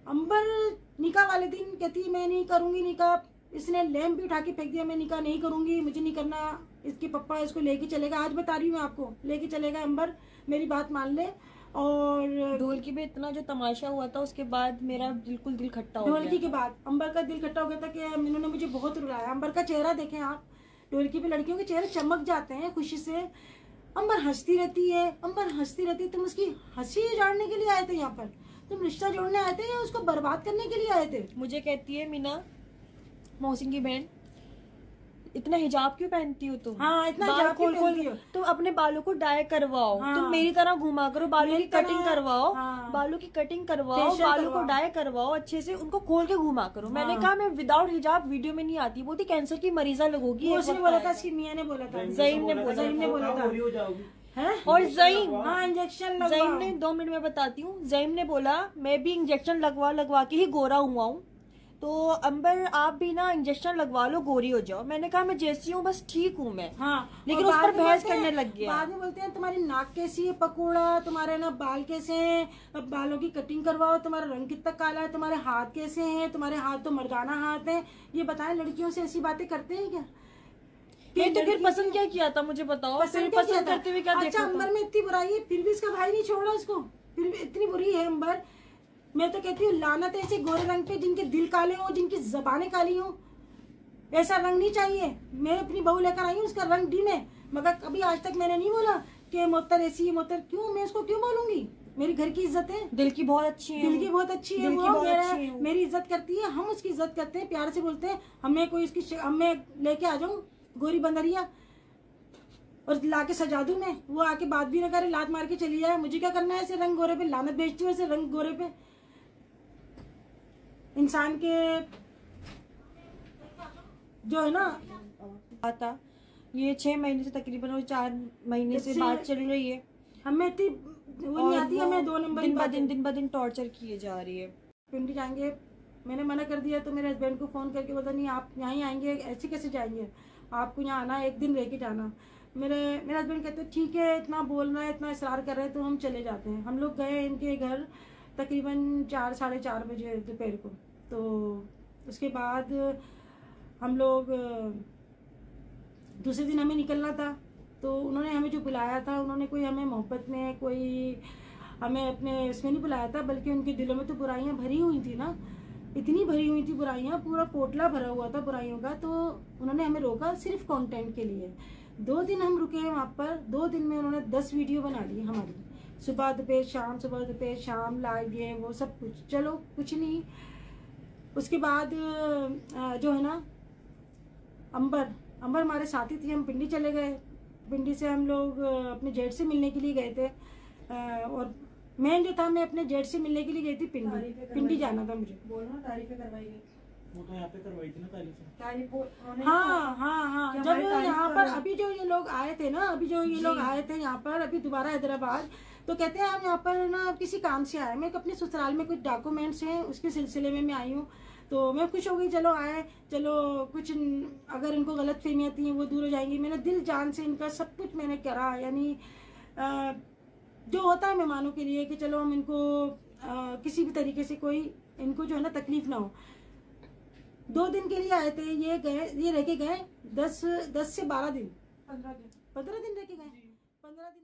अंबर निकाह वाले दिन कहती है मैं नहीं करूंगी निकाह, इसने लैम्प भी उठा के फेंक दिया, मैं निकाह नहीं करूंगी, मुझे नहीं करना, इसके पप्पा इसको लेके चलेगा। आज बता रही हूँ मैं आपको, लेके चलेगा अंबर, मेरी बात मान ले। और ढोलकी पे इतना जो तमाशा हुआ था उसके बाद मेरा बिल्कुल दिल खट्टा हो गया। ढोलकी के बाद अंबर का दिल खट्टा हो गया था कि इन्होंने मुझे बहुत रुलाया। अंबर का चेहरा देखें आप, ढोलकी पे लड़कियों के चेहरे चमक जाते हैं खुशी से। अंबर हंसती रहती है, अंबर हंसती रहती है। तुम उसकी हंसी उजाड़ने के लिए आए थे यहाँ पर, तुम रिश्ता जोड़ने आए थे या उसको बर्बाद करने के लिए आए थे? मुझे कहती है मीना, मोहसिन की बहन, इतना हिजाब क्यों पहनती हो तुम? हाँ, इतना बाल हिजाब क्यों खोल खोल पहनती हो? तुम अपने बालों को डाई करवाओ। हाँ। तुम मेरी तरह घुमा करो, बालों की कटिंग करवाओ। हाँ। बालों की कटिंग करवाओ, फेशियल बालों को करवाओ। डाई करवाओ, अच्छे से उनको खोल के घुमा करो। मैंने हाँ। कहा मैं विदाउट हिजाब वीडियो में नहीं आती। बोलती कैंसर की मरीजा लगोगी। वो उसने बोला था, इसकी मियां ने बोला था, ज़ईम ने बोला था है? और ज़ईम, हाँ, इंजेक्शन ज़ईम ने 2 मिनट में बताती हूँ। ज़ईम ने बोला मैं भी इंजेक्शन लगवा के ही गोरा हुआ हूँ, तो अंबर आप भी ना इंजेक्शन लगवा लो, गोरी हो जाओ। मैंने कहा मैं जैसी हूँ बस ठीक हूँ मैं। हाँ, लेकिन उस पर बहस करने लग गया। बाद में बोलते हैं तुम्हारी नाक कैसी है पकोड़ा, तुम्हारे ना बाल कैसे हैं, अब बालों की कटिंग करवाओ, तुम्हारा रंग कितना काला है, तुम्हारे हाथ कैसे हैं, तुम्हारे हाथ तो मर्दाना हाथ है। ये बताएं, लड़कियों से ऐसी बातें करते हैं क्या? ये तो फिर पसंद क्या किया था मुझे बताओ? पसंद करते हुए क्या देखा? अच्छा, अंबर में इतनी बुराई है फिर भी इसका भाई नहीं छोड़ा उसको, फिर भी इतनी बुरी है अंबर। मैं तो कहती हूँ लानत है ऐसे गोरे रंग पे जिनके दिल काले हो, जिनकी जबानें काली हो। ऐसा रंग नहीं चाहिए। मैं अपनी बहू लेकर आई हूँ, उसका रंग डिम है, मगर कभी आज तक मैंने नहीं बोला कि मोहतर ऐसी है मोहतर। क्यों मैं उसको क्यों बोलूंगी? मेरी घर की इज्जत है, दिल की बहुत अच्छी है, दिल की बहुत अच्छी है वो, मेरी इज्जत करती है, हम उसकी इज्जत करते हैं, प्यार से बोलते हैं। हमें कोई इसकी हमें लेके आ जाऊं गोरी बंदरिया और लाके सजा दूं मैं, वो आके बात भी ना करे, लात मार के चली जाए, मुझे क्या करना है ऐसे रंग गोरे पे? लानत बेचती हूँ ऐसे रंग गोरे पे। इंसान के जो है ना आता, ये 6 महीने से तकरीबन और 4 महीने से बात चल रही है। हमें इतनी वो नहीं आती, हमें 2 नंबर दिन ब दिन टॉर्चर किए जा रही है। पिंडी जाएंगे, मैंने मना कर दिया तो मेरे हस्बैंड को फोन करके बोला नहीं आप यहाँ ही आएंगे, ऐसे कैसे जाएंगे, आपको यहाँ आना है, 1 दिन रह के जाना। मेरे हस्बैंड कहते ठीक है, इतना बोल रहा है, इतना इसरार कर रहे हैं तो हम चले जाते हैं। हम लोग गए इनके घर तकरीबन 4 साढ़े 4 बजे दोपहर को। तो उसके बाद हम लोग दूसरे दिन हमें निकलना था, तो उन्होंने हमें जो बुलाया था, उन्होंने कोई हमें मोहब्बत में, कोई हमें अपने इसमें नहीं बुलाया था, बल्कि उनके दिलों में तो बुराइयां भरी हुई थी ना, इतनी भरी हुई थी बुराइयां, पूरा पोटला भरा हुआ था बुराइयों का। तो उन्होंने हमें रोका सिर्फ कंटेंट के लिए। 2 दिन हम रुके हैं वहाँ पर। 2 दिन में उन्होंने 10 वीडियो बना ली हमारी, सुबह दोपहर शाम, सुबह दोपहर शाम, लाइव ये वो सब कुछ। चलो कुछ नहीं। उसके बाद जो है ना अंबर हमारे साथी थी, हम पिंडी चले गए। पिंडी से हम लोग अपने जेठ से मिलने के लिए गए थे, और मैं जो था, मैं अपने जेठ से मिलने के लिए गई थी पिंडी जाना था मुझे। बोलना तारीफें करवाई गई, वो तो यहाँ पे करवाई थी ना तारीफ। हाँ, जब यहाँ पर अभी जो ये लोग आए थे ना, अभी जो ये लोग आए थे यहाँ पर अभी दोबारा हैदराबाद, तो कहते हैं हम यहाँ पर ना किसी काम से आए। मैं अपने ससुराल में कुछ डॉक्यूमेंट्स हैं, उसके सिलसिले में मैं आई हूँ। तो मैं खुश हो गई, चलो आए, चलो कुछ अगर इनको गलत फहमियाँ थी वो दूर हो जाएंगी। मैंने दिल जान से इनका सब कुछ मैंने करा, यानी जो होता है मेहमानों के लिए कि चलो हम इनको किसी भी तरीके से कोई इनको जो है ना तकलीफ ना हो। 2 दिन के लिए आए थे, ये रह के गए 10 से 12 दिन, 15 दिन रह के गए, 15 दिन।